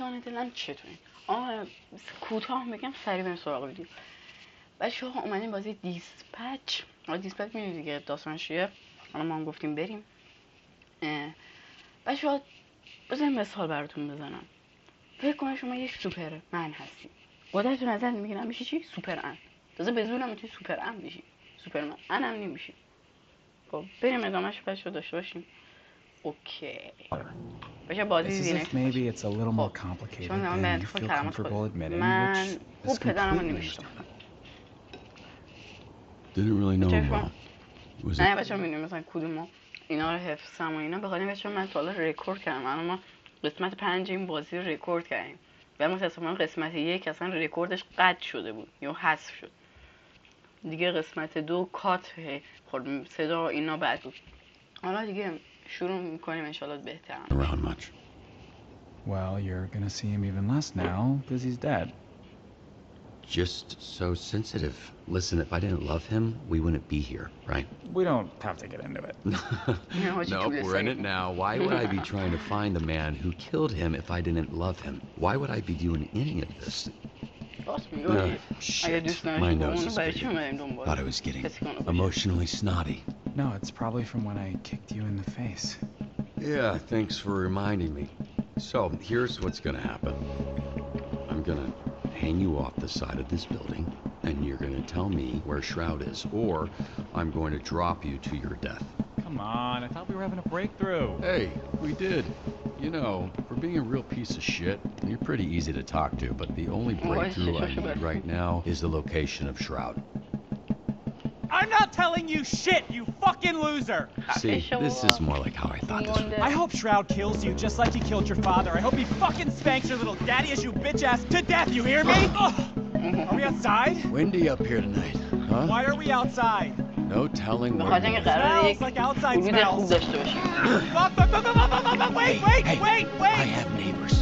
عزیزان دلم چطورین؟ کوتاه بگم سریع بریم سراغ ویدیو. بچه‌ها اومدیم بازی دیسپچ. دیسپچ می‌دونید دیگه داستانش چیه؟ حالا ما هم گفتیم بریم. بچه‌ها بذاریم مثال براتون بزنم. فکر کنید شما یک سوپرمن هستی. خودتون نظر میگیرم میشی چی؟ سوپرمن. تازه به زورم میتونی سوپرمن بشی. سوپرمن هم نمیشی. خب بریم ادامهش بچه‌ها داشته باشیم. اوکی. This is if maybe it's a little more complicated than you feel comfortable admitting, which is completely understandable. Didn't really know him well. Was نه بچه‌ها می‌دونیم مثلا کدوم اینا رو حفظم و اینا بخاطر بچه‌ها من تا حالا رکورد کردم. الان ما قسمت 5 این بازی رو رکورد کردیم. و متأسفانه قسمت 1 اصلا رکوردش قطع شده بود یا حذف شد. دیگه قسمت 2 کات خورد صدا اینا بد بود. حالا دیگه شروع می‌کنیم ان شاءالله بهتر. around much. Well, you're gonna see him even less now because he's dead. Just so sensitive. Listen, if I didn't love him, we wouldn't be here, right? We don't have to get into it. Nope, we're in it now. Why would I be trying to find the man who killed him if I didn't love him? Why would I be doing any of this? Shit, my nose is bleeding. Thought I was getting emotionally snotty. No, it's probably from when I kicked you in the face. Yeah, thanks for reminding me. So, here's what's gonna happen. I'm gonna hang you off the side of this building, and you're gonna tell me where Shroud is, or I'm going to drop you to your death. Come on, I thought we were having a breakthrough. Hey, we did. You know, for being a real piece of shit, you're pretty easy to talk to, but the only breakthrough I need right now is the location of Shroud. I'm not telling you shit, you fucking loser! See, this is more like how I thought this would be. I hope Shroud kills you just like he killed your father. I hope he fucking spanks your little daddy as you bitch ass to death, you hear me? Are we outside? Windy up here tonight, huh? Why are we outside? No telling where بخاطر اینکه قراره یک ورود خوب داشته باشیم. Wait! I have neighbors.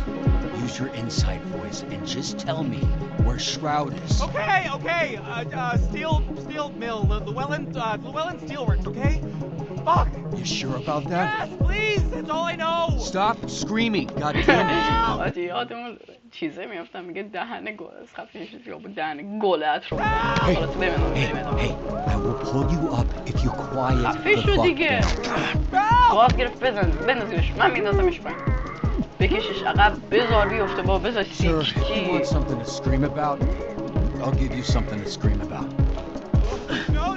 Use your inside voice and just tell me where Shroud is. Okay. Steel mill, Llewellyn Steelworks, okay? Fuck! You sure about that? Yes, please! That's all I know! Stop screaming, goddammit! آجی یادمون چیزه میافتم میگه دهن گل از خفه شد یا بود دهن گلت رو. Hey, I will pull you up if you quiet the fuck down. باز گرفت بندازیمش من میندازمش پایین. بکشش عقب بذار بیفته با بذار Sir, you want something to scream about? I'll give you something to scream about. No!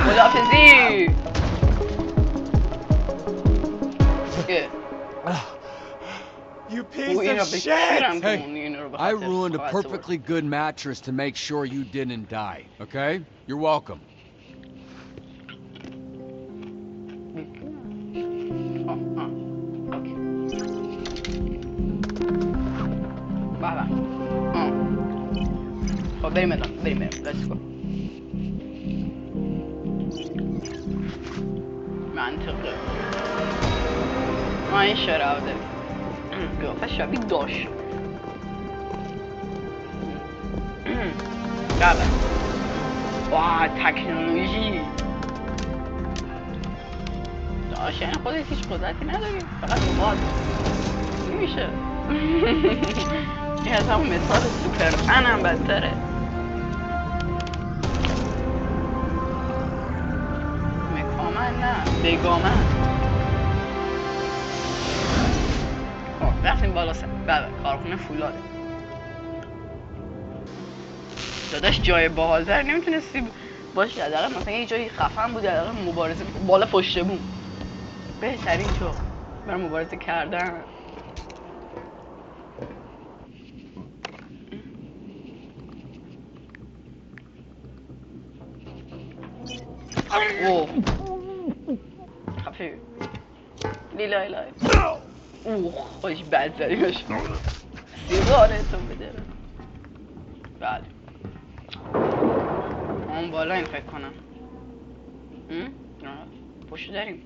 خداحافظی. You piece of shit! Hey, I ruined a perfectly good mattress to make sure you didn't die, okay? You're welcome. خب بریم let's go. منطقه ما این شراوده قیافه شبیه داشت. بله واه تکنولوژی داشت یعنی خودت هیچ قدرتی نداری فقط مواد نمیشه. این از همون مثال سوپرمن هم بدتره. مکامن نه بگامن. خب رفتیم بالا بله کارخونه فولاده. داداش جای باحال‌تر نمیتونستی باشی حداقل مثلا یه جایی خفن بود حداقل مبارزه بالا پشت بوم بهترین جو برای مبارزه کردن. اوه خفیف لیلای اوه خوش بد زدیمش سیگارتون بده. بله اون بالا این فکر کنم پشت داریم.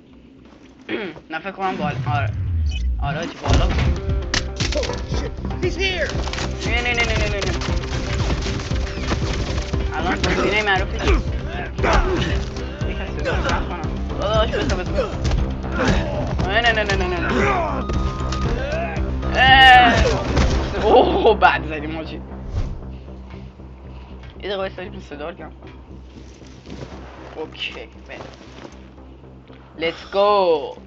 نه فکر کنم بالا آره چی بالا نه الان گزینه معروفی یکسی دارم نکنم داداش بسه نه اوه بعد زدیم ماجی. یه دقیقه بایستاجیم صدا رو کم کنم. اوکی بریم. Let's go.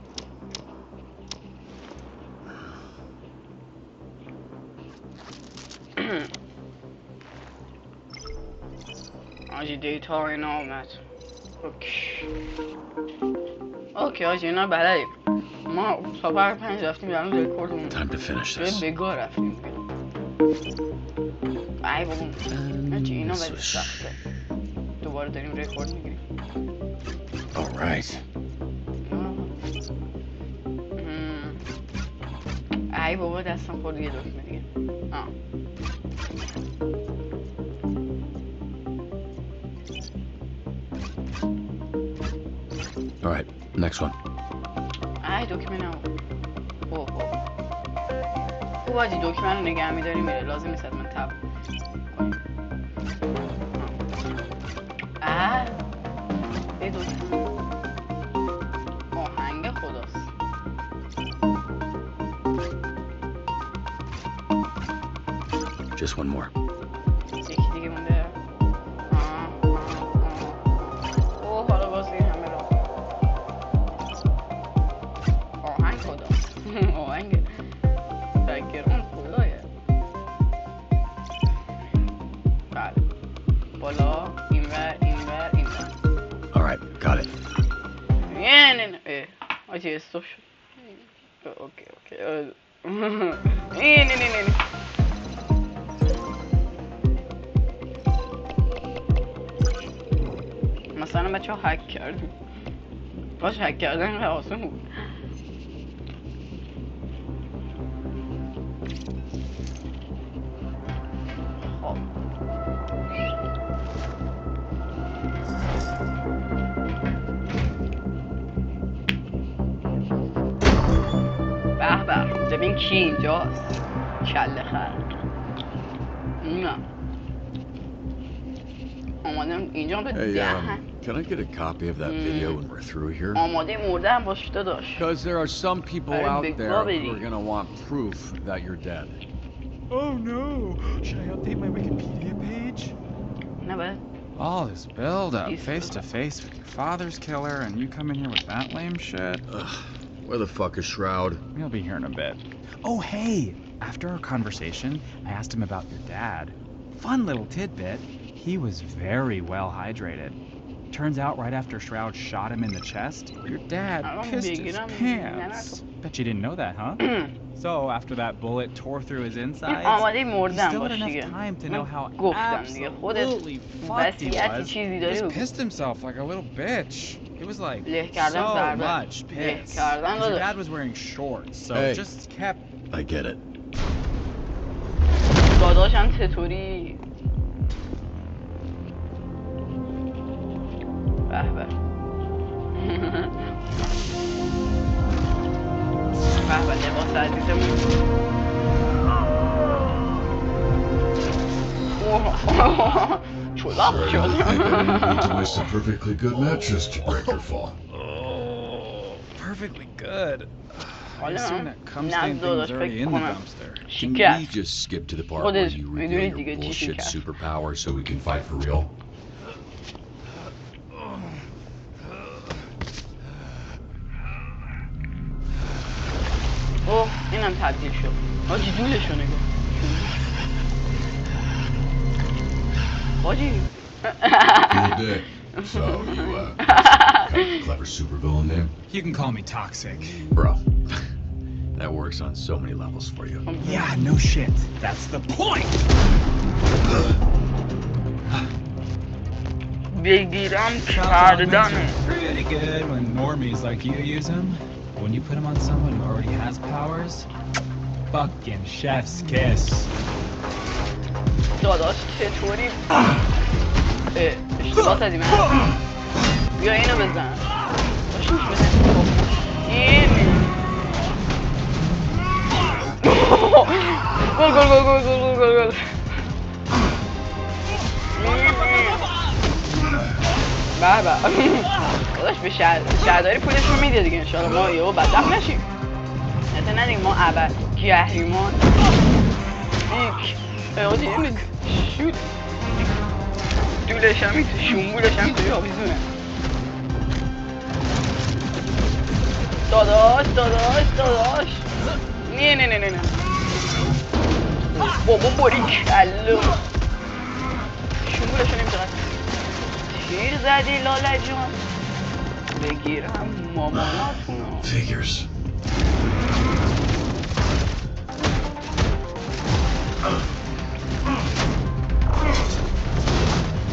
آجی دیتا اینا آمد. اوکی آجی اینا بلدیم. ما سابقه 5 رفتیم یعنی رکوردمون بگاه رفتیم. ای بابا آجی اینا ولی سخته. دوباره داریم رکورد میگیریم. Alright. ای بابا دستم خورد یه دکمه دیگه. Alright, next one. ای دکمه نه. اوه خوب آجی دکمه رو نگه میداری میره. لازم نیست من تب یه دکمه آهنگ خداست. Just one more. یکی دیگه مونده. اوه حالا باز این همه را آهنگ خداست. آهنگ بگران خدایه. بله بالا اینور اینور اینور. Alright, got it. نه آجی استوب شد. اوکی نه مثلا بچه ها هک کردیم. باش هک کردن اینقدر آسون بود. خب به به ببین کی اینجاست. کله خرد نه آمادم اینجا به دهن. Can I get a copy of that video when we're through here? آماده مردن باش داداش. Because there are some people out there who are gonna want proof that you're dead. Oh no! Should I update my Wikipedia page? نه باید. All this build up face to face with your father's killer and you come in here with that lame shit? Ugh, where the fuck is Shroud? He'll be here in a bit. Oh hey! After our conversation, I asked him about your dad. Fun little tidbit. He was very well hydrated. Turns out right after Shroud shot him in the chest, your dad pissed his pants. Bet you didn't know that, huh? So after that bullet tore through his insides, he still had enough time to know how absolutely fucked he was. Just pissed himself like a little bitch. It was like so much piss. Because your dad was wearing shorts, so just kept... I get it. داداشم چطوری؟ به به لباس عزیزمون. چلاق شد. It's a perfectly good mattress to break your fall. Perfectly good. I assume that cum نه stain thing's داداش already فکر in the کنم dumpster. Can we شکست. just skip to the part where خودش you میدونی reveal دیگه your چی bullshit شکست. superpower so we can fight for real? اوه اینم تبدیل شد. حاجی جولشو نگاه. حاجی Cool day. So, you, got a clever supervillain name? You can call me toxic. Bro, that works on so many levels for you. Yeah, no shit. That's the point! بگیرم کردنه. Pretty good when normies like you use them. When you put them on someone who already has powers, fucking chef's kiss. داداش چطوری؟ اشتباه زدیم. بیا اینو بزن. باشیم بزن. این. گل. به داداش به شهرداری پولشون میده دیگه انشاءالله ما یهو بدبخت نشیم. نه ندیم ما ابد گهریمان. آجی این شوت دولش هم میتونه شنبولش هم توی آویزونه داداش نه بابا باری کلو شنبولش رو نمیشه تیر زدی لاله جان بگیرم ماماناتونو Figures.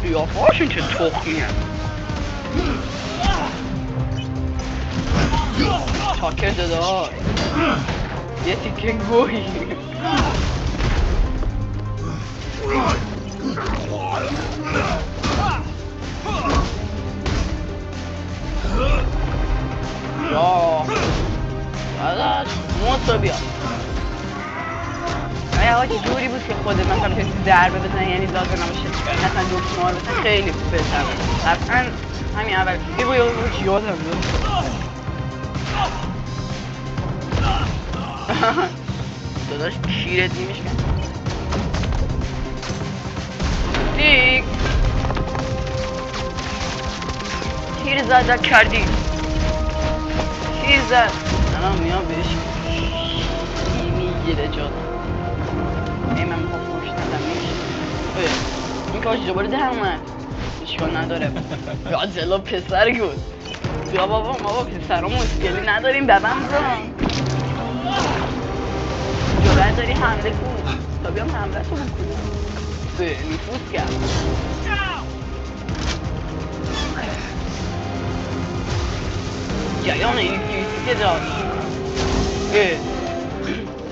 قیافه‌هاشون چه تخمی هست چاکر داداش یه تیکه گوهی یا داداش موتو بیا اگه آقا جوری بود که خود مثلا کسی ضربه بزنه یعنی لازم نباشه مثلا دکمار بزنه خیلی بهتر قطعا همین اول بگو یادم بیاد داداش کیرت نمیشکن دیگ تیر زد کردی تیر زد الان میام بهش میگیره جان ای من میخوام فوش ندم میشه این کاش دوباره در اومد اشکال نداره گازلا پسر گود بیا بابا ما پسر ها مشکلی نداریم ببن زن جرأت داری حمله کن تا بیام حمله تو بکنم نفوذ کرد جریان اینفیوزی داد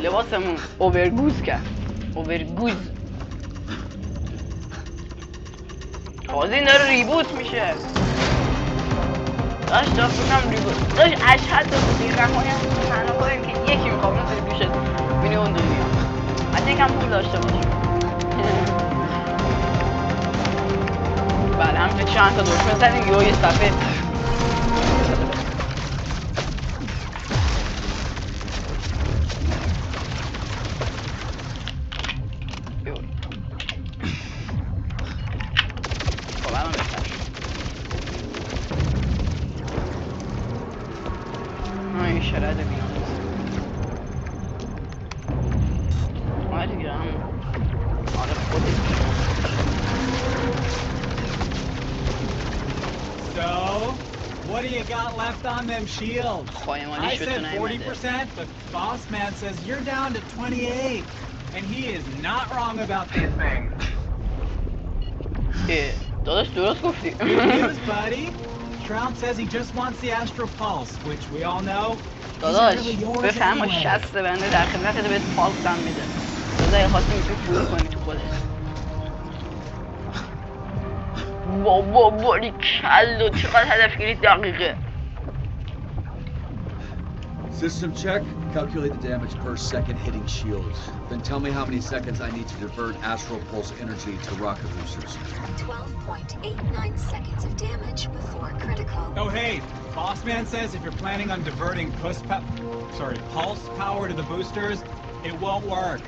لباسمون اوورگوز کرد اوورگوز تازه این داره ریبوت میشه داشت بکنم ریبوت داشت اشهد داشت دقیقه هایم تنها کنیم که یکی میخوام نظر بیشت بینی اون دنیا حتی یکم پول داشته باشیم بله همینطور چند تا دشمن زدیم یه صفحه What do you got left on them shields? I said 40%, but boss man says you're down to 28. And he is not wrong about these things. داداش درست گفتی. Good news, buddy. Shroud says he just wants the Astro Pulse, which we all know داداش بفهم و شست بنده در خدمت بهت پالس هم میده. داداش خواستی میتونی فرو کنی تو خودت. بابا باری کلو چقدر هدفگیری دقیقه. System check. Calculate the damage per second hitting shields. Then tell me how many seconds I need to divert Astral Pulse energy to rocket boosters. 12.89 seconds of damage before critical. Oh hey, boss man says if you're planning on diverting pulse power to the boosters, it won't work.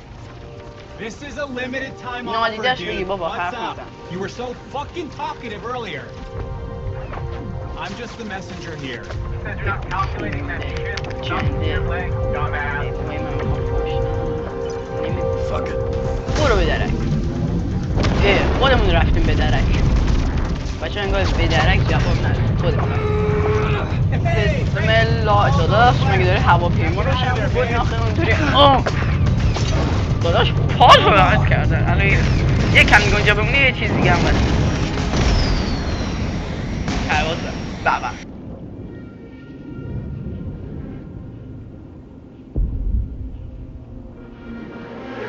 This is a limited time offer, dude. What's up? You were so fucking talkative earlier. I'm just the messenger here. Said you're not calculating that shit. Your leg, dumbass. Fuck it. برو به درک. خودمون رفتیم به درک. بچه انگار به درک جواب نداره. خودمون بسم الله داداش مگه داره هواپیما رو شم می‌کنی آخه اونطوری داداش پاس رو راحت کردن الان یه کم دیگه اونجا بمونی یه چیز دیگه هم بده پرواز بابا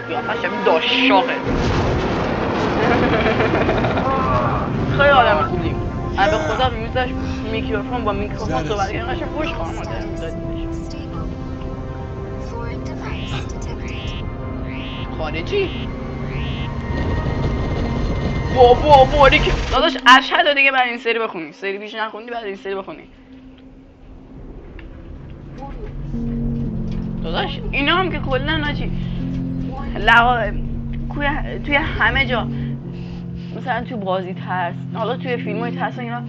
قیافش شبیه داشاقه خیلی آدم خوبی به خدا میوزش میکروفون با میکروفون صحبت کردن قشنگ خوش خواهم خارجی بابا باریک داداش اشهد دیگه بعد این سری بخونی سری پیش نخوندی بعد این سری بخونی داداش اینا هم که کلا ناچی توی همه جا، مثلا توی بازی ترس، حالا توی فیلم های ترس اینا،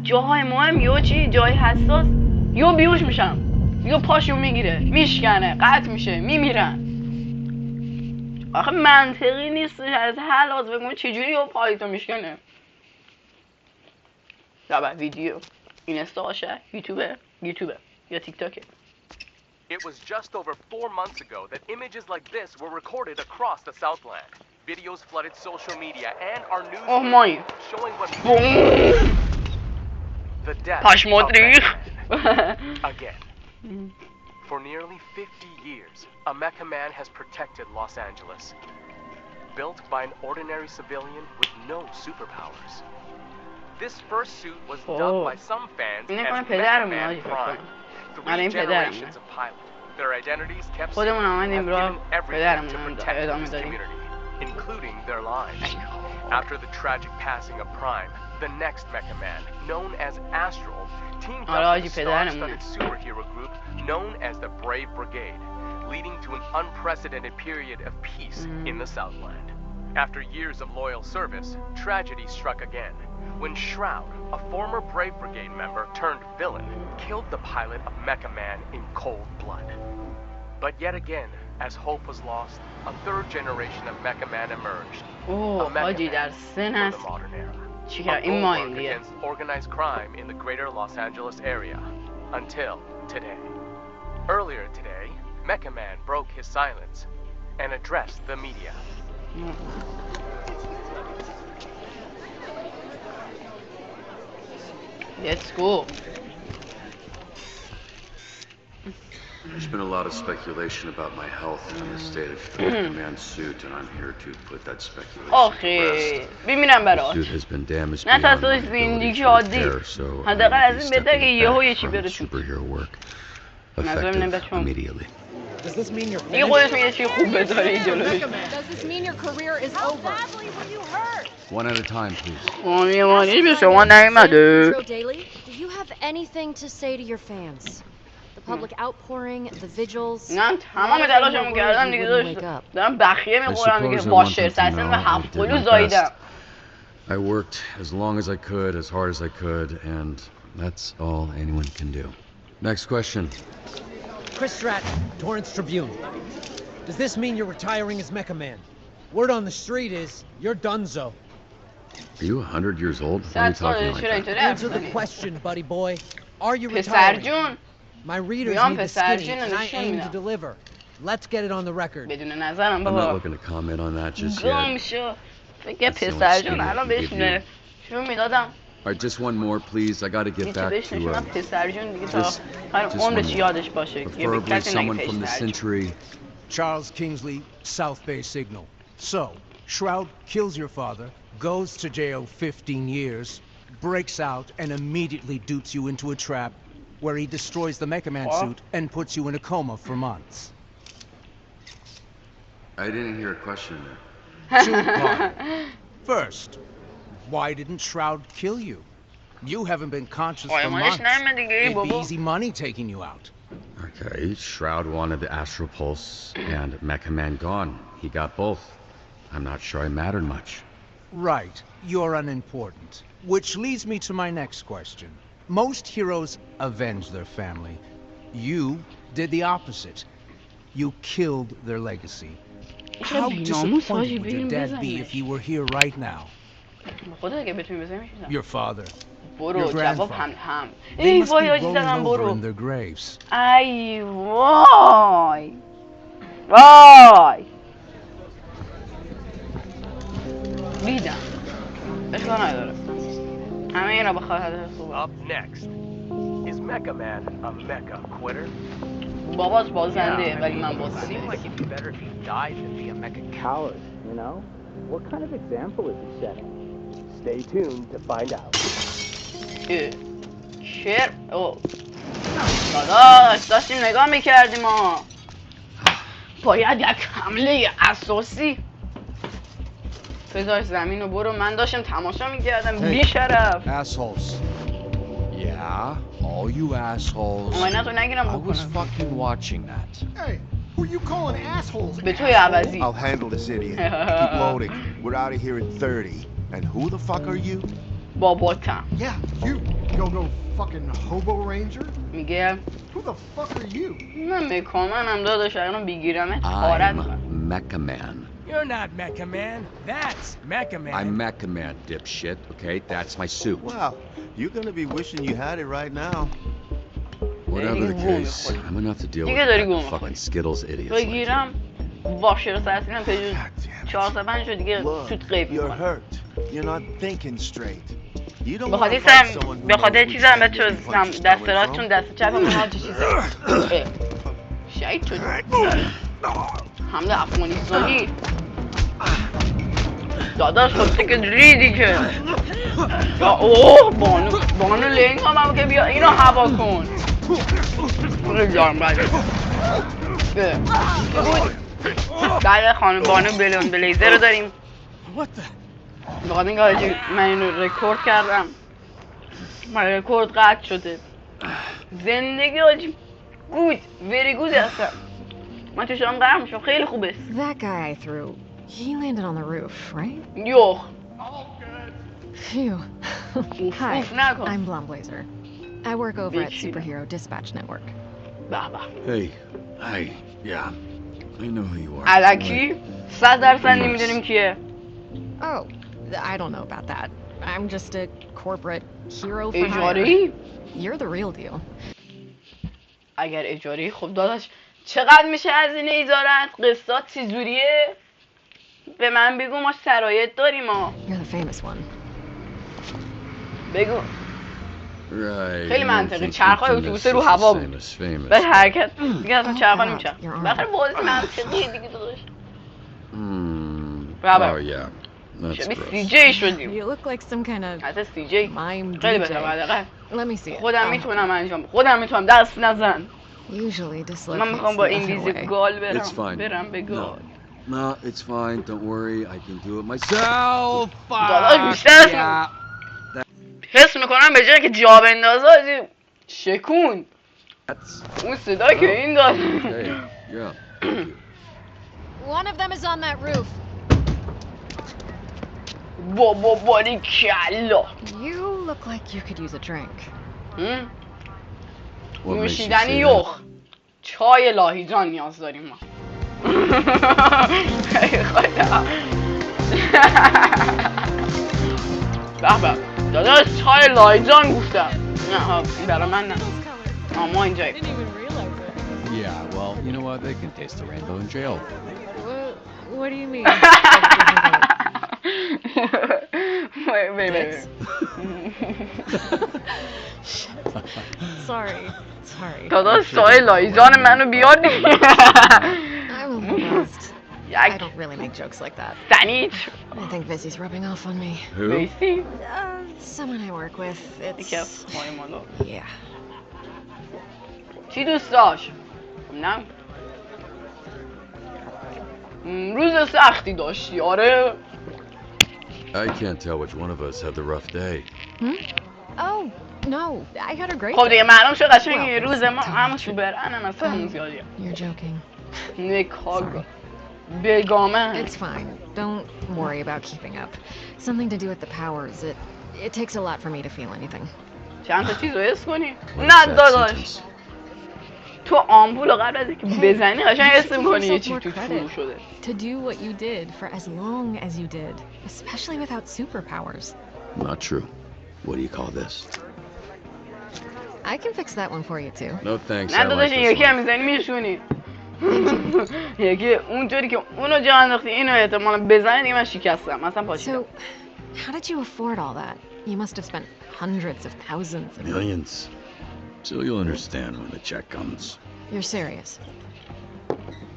جاهای مهم یا چی، جای حساس یا بیوش میشم یا پاشو میگیره میشکنه قطع میشه میمیرن. آخه منطقی نیست از هر لحاظ بگم چجوری یا پایتو میشکنه. یا ویدیو اینستا باشه، یوتیوبه یا تیک تاکه. It was just over 4 months ago that images like this were recorded across the Southland. Videos flooded social media and our news showing what the death of Mecha again. For nearly 50 years, a Mecha Man has protected Los Angeles. Built by an ordinary civilian with no superpowers. This first suit was dubbed by some fans as Mecha Man Prime. 3 generations of pilots. Their identities kept secret have given everything to protect this community, including their lives. After the tragic passing of Prime, the next Mecha Man, known as Astral, teamed up with a star-studded superhero group known as the Brave Brigade, leading to an unprecedented period of peace in the Southland. After years of loyal service, tragedy struck again, when Shroud, a former Brave Brigade member turned villain, killed the pilot of Mecha Man in cold blood. But yet again, as hope was lost, a third generation of Mecha Man emerged. A Mecha Man for the modern era. A bulwark against organized crime in the greater Los Angeles area. Until today. Earlier today, Mecha Man broke his silence and addressed the media. Let's go. There's been a lot of speculation about my health and the state of the command suit, and I'm here to put that speculation to rest. The suit has been damaged beyond my ability to repair, so I'm going to be stepping back from superhero work, effective immediately. Does this mean your career is over? One at a time, please. Metro Daily, do you have anything to say to your fans? The public outpouring, the vigils. من تمام تلاشمو کردم دیگه دارم بخیه میخورم دیگه با شرطن و 7 کیلو زاییدم. I worked as long as I could, as hard as I could, and that's all anyone can do. Next question. Chris Stratton, Torrance Tribune. Does this mean you're retiring as Mecha Man? Word on the street is you're donezo. Are you 100 years old? Why are you talking like that? Answer the question, buddy boy. Are you retiring? My readers need the skinny, and I aim to deliver. Let's get it on the record. I'm not looking to comment on that just yet. Alright, just one more, please. I gotta get back to preferably someone from the Century. Charles Kingsley, South Bay Signal. So, Shroud kills your father, goes to jail 15 years, breaks out, and immediately dupes you into a trap where he destroys the Mecha Man suit and puts you in a coma for months. I didn't hear a question there. First, why didn't Shroud kill you? You haven't been conscious for months. It'd be easy money taking you out. Okay, Shroud wanted the Astral Pulse and Mecha Man gone. He got both. I'm not sure I mattered much. Right, you're unimportant. Which leads me to my next question. Most heroes avenge their family. You did the opposite. You killed their legacy. How disappointed would your dad be if he were here right now? Your father. Your grandfather. They must be rolling over in their graves. ای وای وای دیدم اشکال نداره همه اینا به خاطر خوبه. Up next, is Mecha Man a mecha quitter? باباس بازنده ولی من بازنده Seems like it'd be better if he died than be a mecha coward, you know? What kind of example is he setting? Stay tuned to find out. شیر او داداش داشتیم نگاه میکردیم ها. باید یک حمله اساسی بذار زمین رو برو. من داشتم تماشا میکردم بی شرف. Assholes. Yeah, all you assholes. اومدن تو نگیرم I was بکنم. fucking watching that. Hey, Who you calling assholes? به توی عوضی. I'll handle this idiot. Keep loading. We're out of here in 30. And who the fuck are you? باباتم. Yeah, you. Go fucking hobo ranger? میگه Who the fuck are you? من مکامنم داداش الان بگیرمت آرد I'm Mecha Man. You're not Mecha Man. That's Mecha Man. I'm Mecha Man, dipshit, okay? That's my suit. Wow, you're gonna be wishing you had it right now. Whatever the case, I'm enough to deal with that fucking Skittles idiots like you. بگیرم واشر سرسینم پیج 405 شد دیگه سوت قیب You're میکنم hurt. You're not thinking straight. You don't به want to خاطر fight someone who به knows خاطر which چیزم side بچه your punch is دست coming راستون from. دست چپم هر چی چیزه شهید شدی حمله افغانستانی داداش خود که ریدی که اوه بانو لینگ هم که بیا اینو هوا کن جارم بده بعد خانم بانو بلیزر رو داریم بخاطر اینکه حاجی من اینو رکورد کردم من رکورد قطع شده زندگی حاجی گود ویری گود هستم من توش هم قرار میشم خیلی خوبه That guy I threw, he landed on the roof, right? یوخ Phew. Hi, نکن I'm Blonde Blazer. I work over at Superhero Dispatch Network. به به Hey, hi, yeah, I know who you are. الکی 100% نمیدونیم کیه Oh, I don't know about that. I'm just a corporate hero for hire. اجاری؟ You're the real deal. اگر اجاری خب داداش چقدر میشه هزینه ایجارت؟ قسطات چجوریه؟ به من بگو ما شرایط داریم ما You're the famous one. بگو Right. خیلی منطقی چرخای اتوبوس رو هوا بود به حرکت دیگه اصلا چرخا نمیچرخ بخیر بازی منطقیه دیگه داداش Oh yeah. That's شبیه gross. سی جی شدیم You look like some kind of حتی سی جی mime خیلی DJ. بهتره Let me see it. خودم میتونم انجام خودم میتونم دست نزن Usually dislocates من میخوام با the other اینویزیبل way. گال It's fine. برم به گال No, it's fine. Don't worry. I can do it myself. داداش بیشتر حس میکنم به جایی که جا بندازه شکون اون صدا که این داد Okay. Yeah. One of them is on that roof. بابا باری کلا You look like you could use a drink. What makes you نوشیدنی say یخ چای لاهیجان نیاز داریم ما ای خدا بابا داداش چای لاهیجان گفتم نه این برای من نه ما اینجایی Yeah, well, you know what? They can taste the rainbow in jail. What do you mean? wait. Sorry. داداش چای لاهیجان منو بیار I'm a little buzzed. I don't really make jokes like that. Danny. I think Vizzy's rubbing off on me. Who? Vizzy? Someone I work with. It's... Yeah. چی دوست داشت؟ نه روز سختی داشتی آره I can't tell which one of us had the rough day. Oh, no. I had a great خب دیگه معلوم شد قشنگ Well, روز ما همون شوبرانه مثلا زیادیه You're joking. نکاگ بگامه It's fine. Don't worry about keeping up. Something to do with the powers. It takes a lot for me to feel anything. چند تا چیز رو حس کنی؟ نه داداش تو آمپول قبل از اینکه بزنی قشنگ حس می‌کنی یه چیز تو فرو شده. To do what you did for as long as you did, especially without superpowers. Not true. What do you call this? I can fix that one for you too. No thanks. نه داداش یکی هم میزنی میشونی یکی اونطوری که اونو جا انداختی اینو احتمالا بزنی دیگه من شکستم مثلا پاشیدم. So, how did you afford all that? You must have spent hundreds of thousands of Millions. So you'll understand when the check comes. You're serious?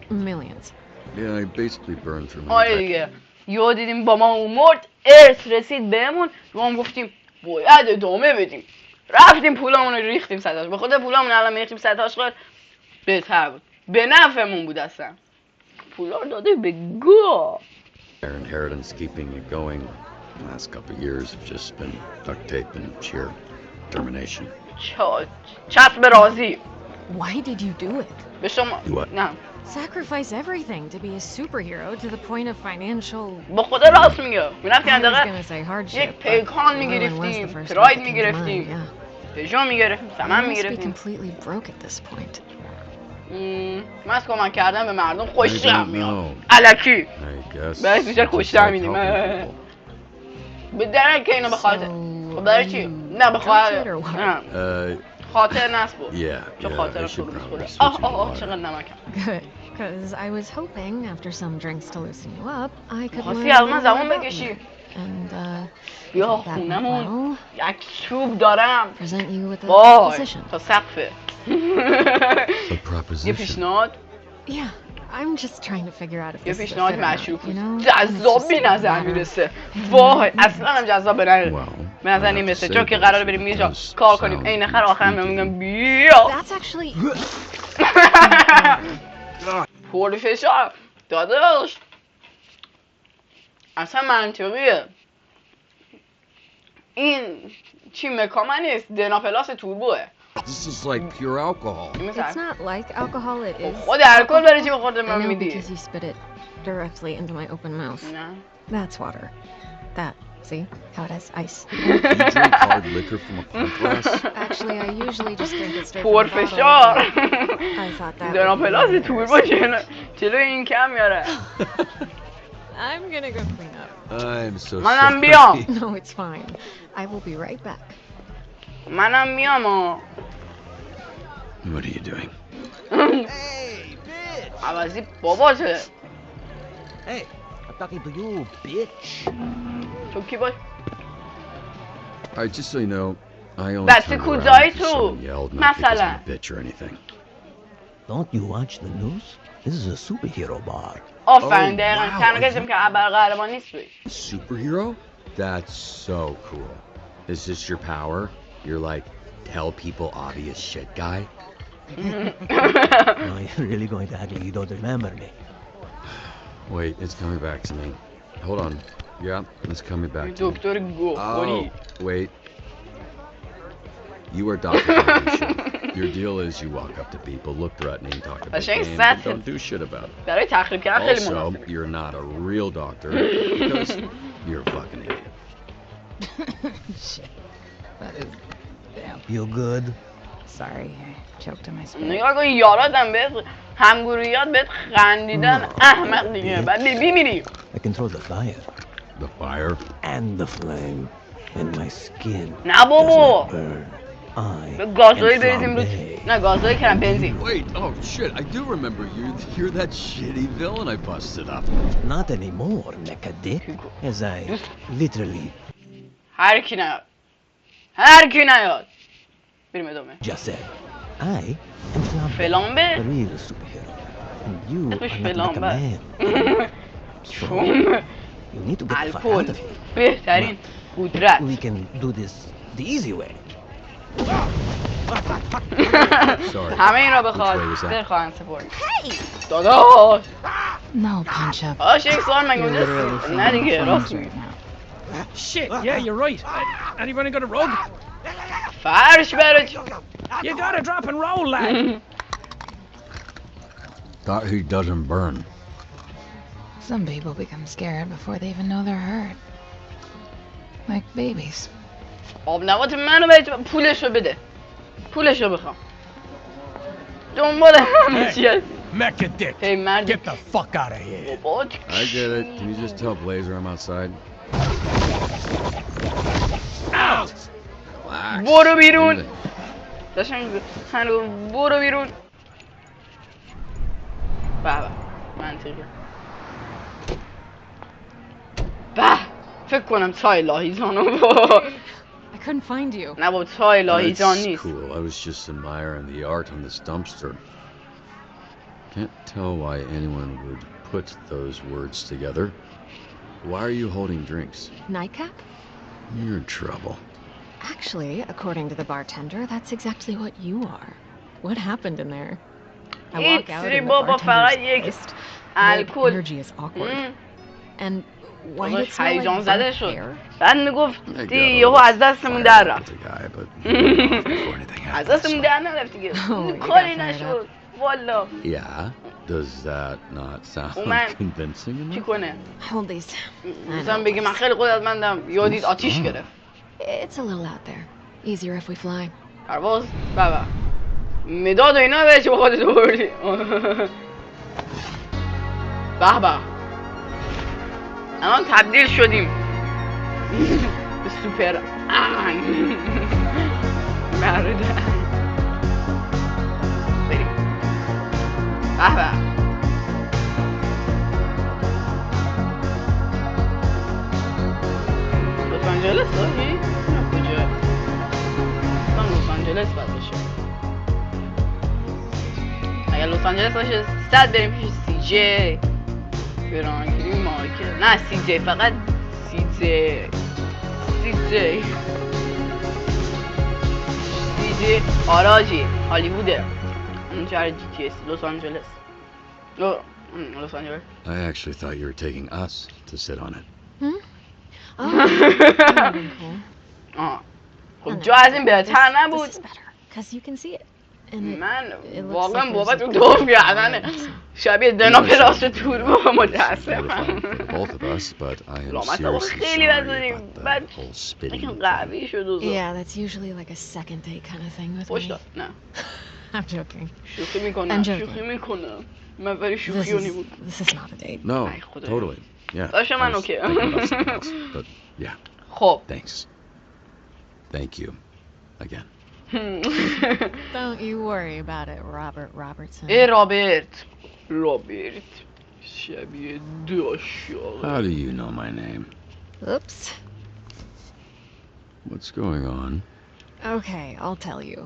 Millions. Yeah, I basically burned through my آره دیگه یهو دیدیم با ما مرد ارث رسید بهمون ما هم گفتیم باید ادامه بدیم رفتیم پولامون رو ریختیم سطحش به خود پولامون الان میریختیم سطحش خود بهتر بود به نفعمون بود اصلا پولا رو داده به گاه Our inheritance keeping it going the last couple of years have just been duct tape and sheer determination. چسب راضی Why did you do it? به شما You what? نه sacrifice everything to be a superhero to the point of financial... با خدا راست میگه. میرفتی I was اندقه gonna say hardship, یک but پیکان ruin was the میگرفتیم، first پراید word that came to mind, میگرفتیم، yeah. پژو میگرفتیم، You سمن must be میگرفتیم. completely broke at this point. من از کمک کردن به مردم I خوشم don't میاد. know. الکی. I guess بهش بیشتر you just خوشتر like میدیم. helping people. به درک که اینو بخاطر. خب برای چی؟ نه بخاطر. نه. خاطر نسبو. Yeah, چون yeah, خاطر I should تو probably روز switch آه into چقدر water. نمکم. Good, because I was hoping after some drinks to loosen you up, I could learn خواستی a از little من more زمان about بکشی. you. And, بیا if that went خونمون well, یک چوب دارم. present you with a وای proposition. تا سقفه. A یه proposition. پیشنهاد. Yeah, I'm just trying to figure out if یه this is a پیشنهاد fit or not, مشروب you know? جذاب به نظر میرسه. وای اصلا هم جذاب به نظر به نظر نمیرسه چون که قراره بریم یه جا کار کنیم عین خر آخرم میگم بیا That's actually... پر فشار داداش اصلا منطقیه این چی مکامن نیست دناپلاس توربوه. This is like pure alcohol. It's not like alcohol, it is. خود الکل برای چی بخورده I من know میدی؟ because you spit it directly into my open mouth. نه. That's water. That, see how it has ice. You drink hard liquor from a pint glass? Actually, I usually just drink it straight پر from the فشار bottle. I thought that would be دناپلاس embarrassing. توربو جلو این کم میاره. I'm gonna go clean up. I'm so منم sorry. بیام. No, it's fine. I will be right back. منم میام. What are you doing? Hey, bitch! عوضی باباته. Hey, I'm talking to you, bitch. تو کی باش؟ Alright, just so you know, I only بس turned around کوزایی because تو. someone yelled, not because مثلا. I'm a bitch or anything. Don't you watch the news? This is a superhero bar. آفرین Oh, دقیقا wow, تنها are کسی you- که ابرقهرمان نیست توی. Superhero? That's so cool. Is this your power? You're like, tell people obvious shit guy? Are you really going to act like you don't remember me? Wait, it's coming back to me. Hold on. Yeah, it's coming back to me. دکتر گوخوری. Oh, wait. You are Dr. Confucian. Your deal is you walk up to people, look threatening, talk a big قشنگ game, سطح. but don't do shit about it. برای تخریب کردن خیلی Also, مناسب. you're not a real doctor because you're a fucking idiot. Shit. That is... Damn. You good? Sorry, I choked on my spit. نگاه کن یاراتم بهت همگرویات بهت خندیدن احمق دیگه بعد بی میری. I control the fire. The fire? And the flame. And my skin نه بابا. doesn't burn. I به گازوئیل am بریزیم رو. flambe. نه گازوئیل کردم بنزین. Wait, oh shit, I do remember you. You're that shitty villain I busted up. Not anymore, mecha dick. As I literally هر کی نیاد. هر کی نیاد. بریم ادامه. just said. I am Flambe, فلامبه؟ the real superhero. And you اسمش are not like a فلامبه. man. So, چون you need to get the fuck الکل out of here. بهترین قدرت. We can do this the easy way. Sorry. همه این را Which way was بخواد that? دل خواهند سپرد. داداش. No, punch up. آش یک سوال مگه You're literally اونجاست؟ feeling نه دیگه flames راست right میگی. now. Shit, yeah, you're right. Anybody got a rug? فرش برای چی؟ You gotta drop and roll, lad. Thought he doesn't burn. Some people become scared before they even know they're hurt. Like babies. آب نبات منو بهت پولشو بده. پولشو بخوام. دنبال همه چی هست. Mecha dick. هی مرد. Get the fuck out of here. بابا I get it. Can you just tell Blazer I'm outside? Relax. برو بیرون. Leave it. داشتم هنو برو بیرون. به منطقی. به فکر کنم تای لاهیزانو I couldn't find you. نه بابا تای لاهیزان That's نیست. cool. I was just admiring the art on this dumpster. Can't tell why anyone would put those words together. Why are you holding drinks? Nightcap? You're in trouble. Actually, according to the bartender, that's exactly what you are. What happened in there? I walk out and the بابا فقط bartender's یک pissed. The الکل. energy is awkward. And why did داداش it smell هیجان like زده burnt شد. hair? بعد I میگفتی got a یهو little از دستمون fired در up رفت. with the guy, but he went off before anything از happened. دستمون So. در نرفت دیگه. Oh, you got کاری fired نشد. والا. Yeah. Does that not sound convincing چی enough? کنه؟ Hold these. مثلا بگه من خیلی قدرتمندم یادید آتیش گرفت. It's a little out there. Easier if we fly. پرواز بابا مداد و اینا بهش با خودت بردی. به به الان تبدیل شدیم به سوپر مرد بریم. به به لس آنجلس داری؟ کجا؟ لس آنجلس باید باشه. اگر لس آنجلس باشه 100 بریم پیش سی جی فرانکلی مارکت. نه سی جی فقط سی جی آراجی هالیووده اونجا جی تی اس لس آنجلس. لس آنجلس. I actually thought you were taking us to sit on it. خب جا از این بهتر نبود. Because you can see it. من واقعا بابت اون دوم گردنه شبیه دنا پلاس توربو متاسفم. لامت آقا خیلی بزنیم بعد یکم قوی شد و Yeah, that's usually like a second date kind of thing with me. نه I'm joking. شوخی میکنم من ولی شوخی رو نیمون. This is not a date. No, totally. Yeah. باشه من اوکی. But yeah. خب. Thanks. Thank you. Again. Don't you worry about it, Robert Robertson. رابرت شبیه داشاق. How do you know my name? Oops. What's going on? Okay, I'll tell you.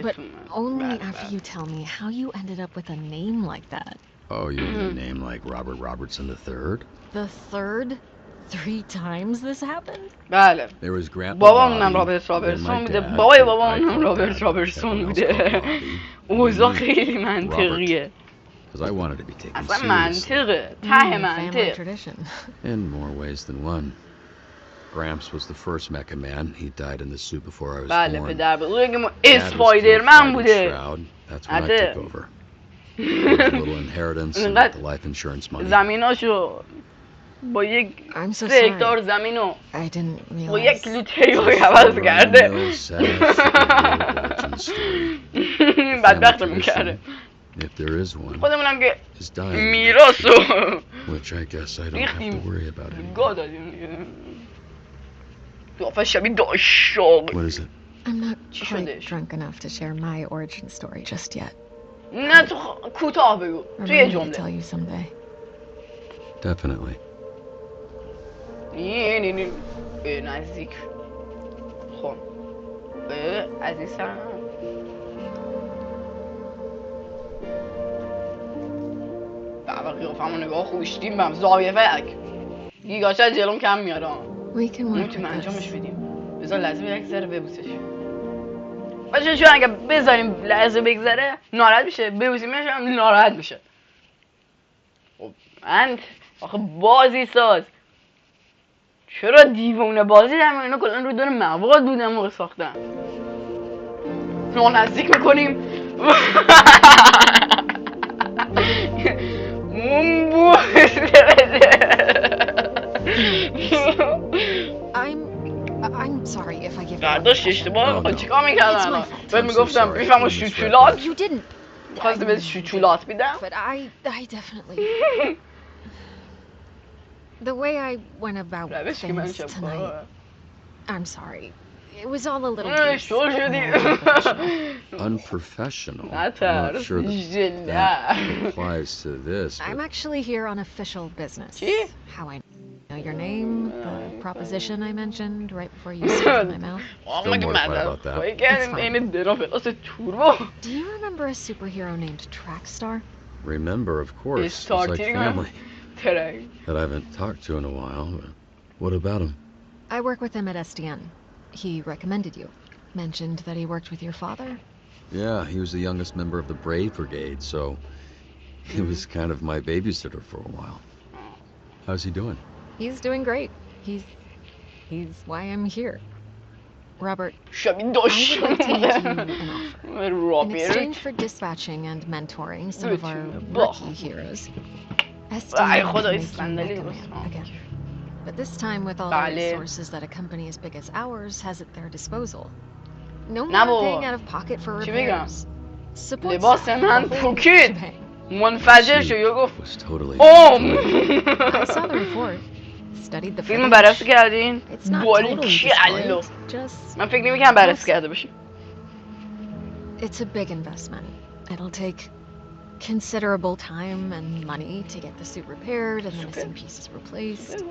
But only after you tell me how you ended up with a name like that. Oh, you mean a name like Robert Robertson III? The third? 3 times this happened? بله. There was Grandpa بابامونم رابرت رابرتسون بوده. بابای بابامونم رابرت رابرتسون بوده. اوضاع خیلی منطقیه. Because I wanted to be taken اصلا منطقه. ته منطق. In more ways than one. Gramps was the first Mecha Man. He died in the suit before I was بله born. پدر بزرگم اسپایدرمن بوده. That's when I took over. There was a little inheritance and the life insurance money. زمیناشو با یک 3 هکتار زمینو با 1 کیلو تریاقی عوض کرده. بدبختمون کرده. خودمونم که میراثو ریختیم گاه دادیم. قیافه شبیه داشاق. I'm not quite drunk enough to share my origin story just yet. نه تو کوتاه بگو تو یه جمله. Tell you someday. Definitely. نه نزدیک. خب عزیزم بابا قیافمو نگاه خوشتیم بهم زاویه فک گیگاشه جلوم کم میاد. میتونیم انجامش بدیم. بذار لحظه یک ذره ببوسش. باشه چون اگه بذاریم لحظه بگذره ناراحت میشه. ببوسیمش هم ناراحت میشه. خب من آخه بازی ساز چرا دیوونه بازی دارم؟ اینا کلا رو دور مواد بودن موقع ساختن. ما نزدیک میکنیم I'm sorry if I give you داشت اشتباه چیکار میکردن الان؟ بهت میگفتم میفهمم شوچولات خواستی بهت شوچولات میدم. But I definitely the way I went about things tonight. I'm sorry. It was all a little unprofessional. I'm not sure that applies to this. I'm actually here on official business. How I know your name, the proposition I mentioned right before you spit in my mouth. Don't mortify about that. Do you remember a superhero named Trackstar? Remember, of course. It's like family. That I haven't talked to in a while. But what about him? I work with him at SDN. He recommended you. Mentioned that he worked with your father. Yeah, he was the youngest member of the Brave Brigade, so he was kind of my babysitter for a while. How's he doing? He's doing great. He's why I'm here. Robert, شبیه I would like داشت to make you an offer. In رابرت exchange for dispatching and mentoring some of our rookie heroes, SDN ای can خدای make you صندلی Mega درست Man again. But this time with all the بله. resources that a company as big as ours has at their disposal. No نه more paying بابا out of pocket for چی بگم repairs. Support لباس staff, من the whole پوکید shebang. منفجر شد یا گفت Was totally I saw the report. Studied the فیلم بررسی footage. کردین؟ It's not باری totally کلو destroyed, just من فکر نمی‌کردم بررسی کرده باشیم it's a big investment. It'll take considerable time and money to get the suit repaired and the missing pieces replaced.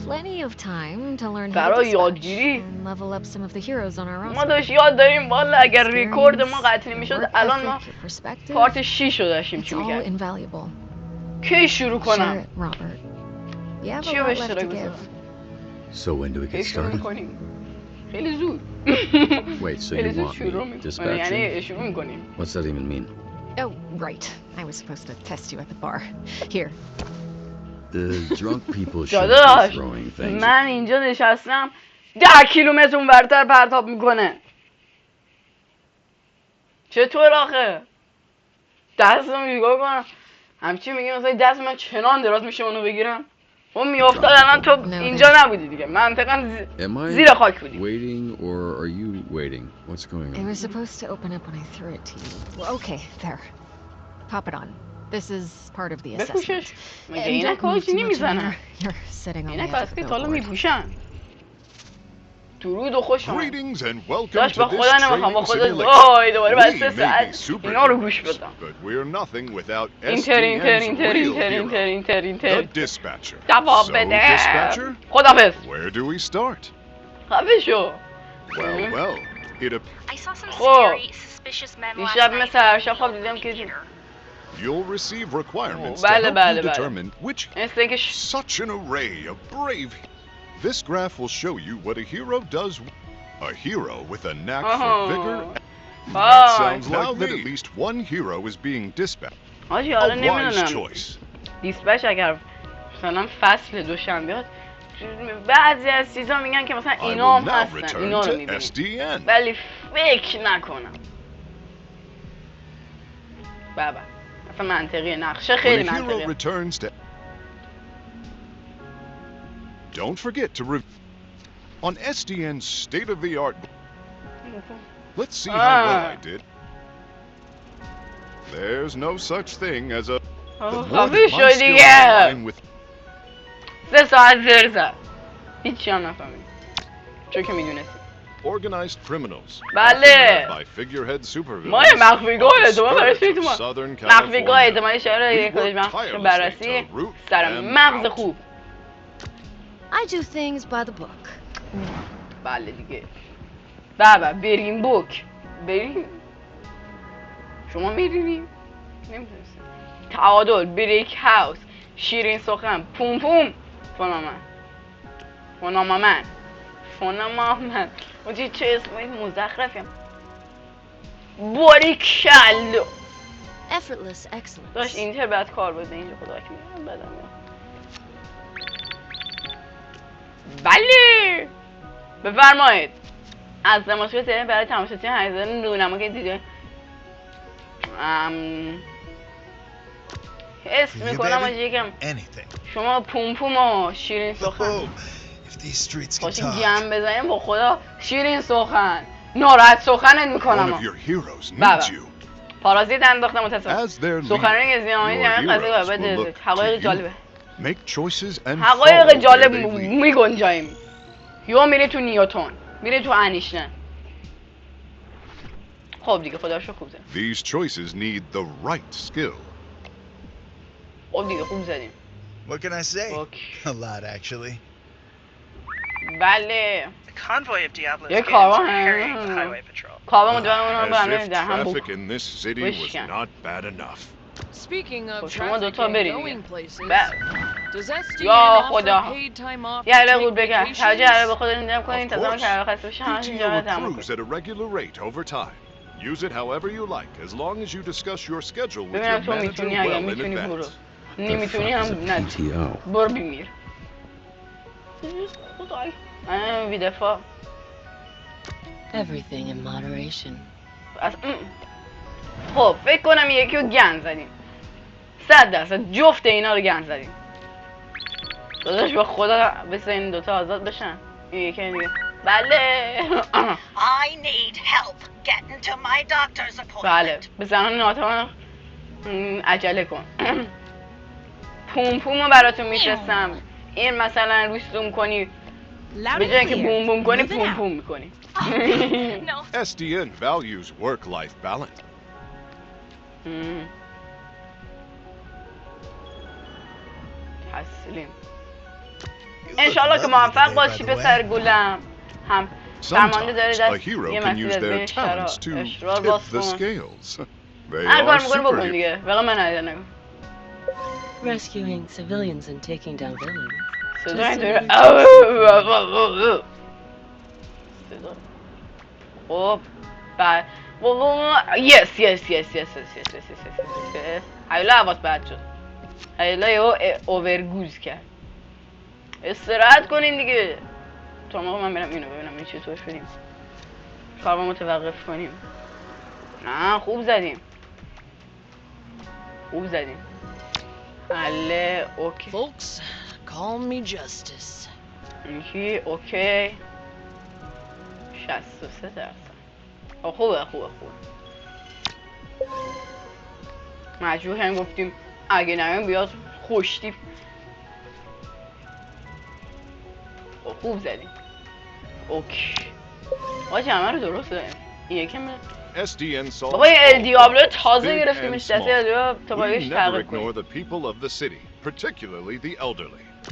Plenty of time to learn how to برای dispatch یادگیری and level up some of the heroes on our ما roster. داشت یاد داریم والا اگر ریکورد ما قطعی Your میشد work الان ما ethic, your perspective, پارت 6 رو داشتیم it's چی all می‌کردیم invaluable. کی شروع Share کنم it, Robert. You have a چی رو lot به left اشتراک to give. بذارم So when do we کی get شروع started? می‌کنیم خیلی زود Wait, so خیلی you زود want شروع me می‌کنیم یعنی dispatching? شروع می‌کنیم What's that even mean? Oh, right. I was supposed to test you at the bar. Here. The drunk people shouldn't be داداش throwing things. من اینجا نشستم 10 کیلومتر اونورتر پرتاب میکنه چطور آخه دستم نگاه کنم همچی میگه مثلا دست من چنان دراز میشه اونو بگیرم اون میافتاد الان تو اینجا نبودی دیگه منطقا زیر خاک بودی Waiting or are you waiting? What's going It on? was supposed to open up when I threw it to you. Well, okay, there. Pop it on. This is part of the assessment. بپوشش مگه And اینک don't move هاچی too much in نمیزنن there. You're sitting on the اینک edge of the هستی تا حالا billboard. میپوشن درود و خوش آمد Greetings and welcome داشت to با this خدا نمیخوام با training خدا simulation. وای دوباره بعد We 3 may be ساعت اینا رو گوش superheroes, بدم but we're nothing without اینتر اینتر SDN's اینتر real اینتر hero, اینتر اینتر the اینتر Dispatcher. جواب So, بده Dispatcher, خدافظ where do we start? خفه شو Well, it I saw some خب scary, suspicious men last دیشب night. مثل هر شب خواب دیدم که You'll receive requirements to بله help بله you بله determine which such an array of brave. This graph will show you what a hero does. A hero with a knack for vigor. That sounds like that at least one hero is being dispatched. آجی حالا A wise نمیدونم choice. دیسپچ اگر مثلا فصل دوشنبه بیاد بعضی از چیزا میگن که مثلا I اینا will هم now هستن return اینا رو to میبینیم SDN. ولی فکر نکنم بابا اصلا منطقیه نقشه خیلی When a hero منطقیه returns to Don't forget to on SDN's state-of-the-art. Let's see how well I did. There's no such thing as a the more that my skills align with 3 ساعت زر زد هیچی هم نفهمید چون که میدونستی organized criminals. بله often led by figurehead supervillains ما مخفیگاه on the اعتماد بررسی skirts تو of ما Southern مخفیگاه California. اعتماد شهر We یک خودش work مخفی tirelessly بررسی to root سر them مغز out. خوب I do things by the book. بله دیگه بابا بریم بوک بریم شما میرینی؟ نمیتونستی تعادل بریک هاوس شیرین سخن پوم پوم فنامن فنامن اوجی چه اسمایی مزخرفیم باریکل Effortless excellence. داشت اینتر بعد کار بده اینجا خدا که میرم بدم بله بفرمایید از دماشق تهران برای تماشاچی هنگزن نونما که دیده حس میکنم آجی یکم شما پوم پوم و شیرین سخن باشی گم بزنیم با خدا شیرین سخن ناراحت سخنت میکنم بابا پارازیت انداختم متصف سخنرانی زیانی جمعی قضیه بده حقایق جالبه حقایق جالب میگنجاییم یا میره تو نیوتن میره تو انیشتین خب دیگه خدا رو خوب زدیم These choices need the right skill. خب دیگه خوب زدیم What can I say? A lot, actually. بله The convoy of Diablo's یه gangs کاروان are harrying the highway patrol. کاروان مدونم As اونم if در هم traffic in this city was بشکن not bad enough. Speaking of شما traffic دوتا and برید going دیگه places, does SDN یا offer خدا paid time off یه to علاقه take بود بگم توجه vacations? علاقه به خودتون دیدم کنین Of تازه course. که خسته بشه همش اینجا PTO تموم accrues at a regular rate over time. Use it however you like, as long as you discuss your schedule with ببینم your تو manager میتونی اگه well in میتونی برو advance. نمیتونی هم نه PTO. برو بمیر خدای ویدفا Everything in moderation. خب فکر کنم یکی رو گند زدیم 100% جفت اینا رو گند زدیم داداش با خدا بس این دوتا آزاد بشن این یکی دیگه بله I need help getting to my doctor's appointment. بله به زنان ناتوان عجله کن پوم رو براتون میفرستم این مثلا روش زوم کنی به جای اینکه بوم بوم کنی پوم میکنی SDN values work-life balance. تسلیم انشالله که موفق باشی پسر گلم هم فرمانده داره دست یه مسئول از بین اشرار باز کن هر کار میکنی بکن دیگه فقط من ندیده نگو Rescuing civilians and taking down villains. صدا اینطوری خب بعد yes حیلا حواس بد شد حیلا یه اوورگوز کرد استراحت کنین دیگه تا موقع من برم اینو ببینم این چطور شدیم کار با متوقف کنیم نه خوب زدیم حله اوکی Folks, call me Justice. اینکی اوکی 63%. خوبه مجبور هم گفتیم اگه نمیم بیاد خوشتیف خوب زدیم اوکی آجه همه رو درست زدیم این یکی بابا یه ال دیابلو تازه گرفتیمش دسته تا بایش تغییر کنیم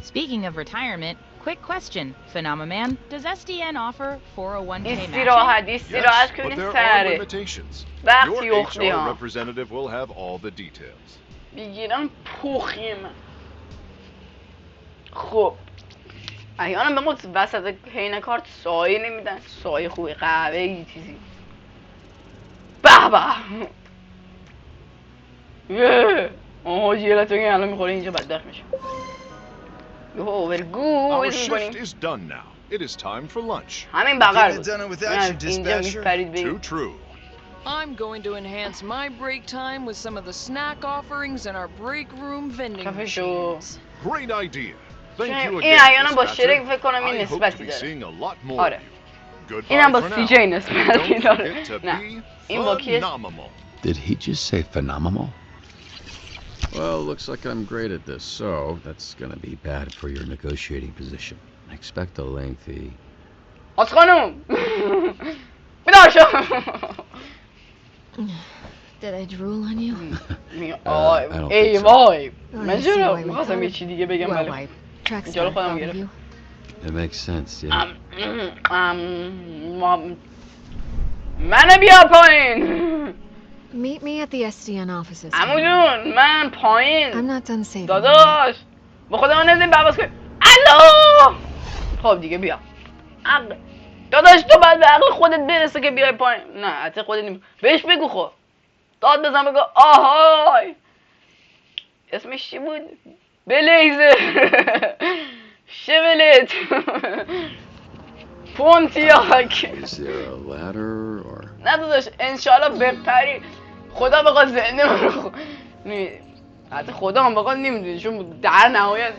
Speaking of retirement, quick question, Phenomenon. Does SDN offer 401k matching? استراحت کنید سره وقتی اختی ها بگیرم پوخیم خب احیانا به ما وسط حین کارت سایه نمیدن سایه خوبی قهوه یه چیزی به آها جیلت بگیم الان میخوره اینجا بدبخت میشه Our shift is done now. It is time for lunch. همین بغل بود اینجا میپرید بگیم Too true. I'm going to enhance my break time with some of the snack offerings in our break room vending machines. Great idea. Thank you این again, احیانا با شرک Dispatcher. فکر کنم این I hope to نسبتی be داره seeing a lot more آره of you. Goodbye اینم با for now. سی جی نسبتی Don't داره forget to نه be این با کیه Did he just say phenomenal? Well, looks like I'm great at this, so that's gonna be bad for your negotiating position. I expect a lengthy... آس خانم بیدار شو Did I drool on you? ای وای من چرا میخواستم یه چی دیگه بگم ولی اینجا رو خودم گرفت It makes sense, yeah. منو بیار پایین Meet me at the SDN offices. عمو جون من پایین I'm not done saving. داداش با خودم نمیدیم باباس کنیم الو خب دیگه بیا داداش تو باید به عقل خودت برسه که بیای پایین نه حتی خودت نمی بهش بگو خب داد بزن بگو آهای اسمش چی بود؟ بلیزه شولت پونتیاک نه داداش انشالله بپری خدا بقید زنده من رو حتی خدا هم بقید نمیدونی چون در نهایت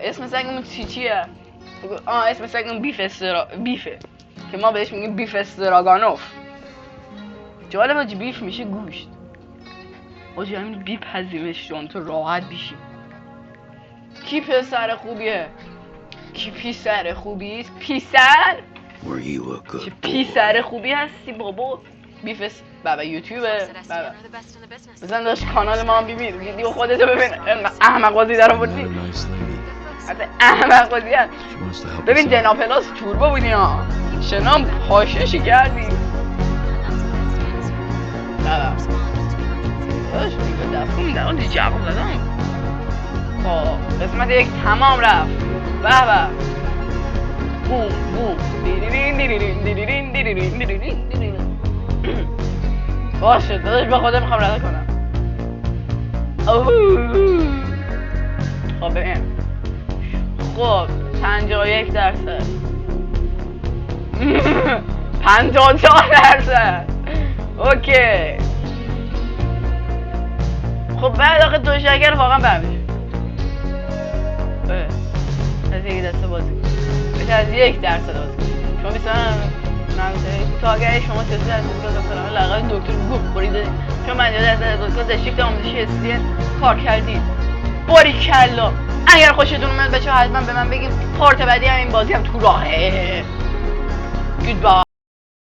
اسم سگمون چیه؟ اسم سگمون بیفه که ما بهش میگیم بیف استراگانوف جالب آجی بیف میشه گوشت آجی همین بیپزیمش جان تو راحت بیشی کی پسر خوبیه؟ کی پیسر خوبیست؟ پیسر؟ چه پیسر خوبی هستی بابا بیفست بابا یوتیوبه بابا بزن داشت کانال ما هم ببین ویدیو خودتو ببین احمق بازی در آوردی حتی احمق بازی هست ببین دنا پلاس توربو بودی ها شنام پاششی کردی بابا داشت به دست کنم در آن دی جواب دادم خب قسمت یک تمام رفت بابا بوم بوم دیرین دیرین دیرین دیرین دیرین دیرین باشه داداش به خودم میخوام رده کنم خب ببین خب 51% 54%. اوکی. خب بعد آخه 2 شکر واقعا برمیشه. از 1% بازی کن. بهتر از 1% بازی کن. شما میتونم تا اگر شما 3% دکتر لقب دکتر گوه خوریده، چون 50% دکتر در شیفت آموزشی اسپین کار کردید. باریکلا. اگر خوشتون اومد بچه‌ها حتما به من بگیم. پارت بعدی هم این بازی هم تو راهه. گودبای.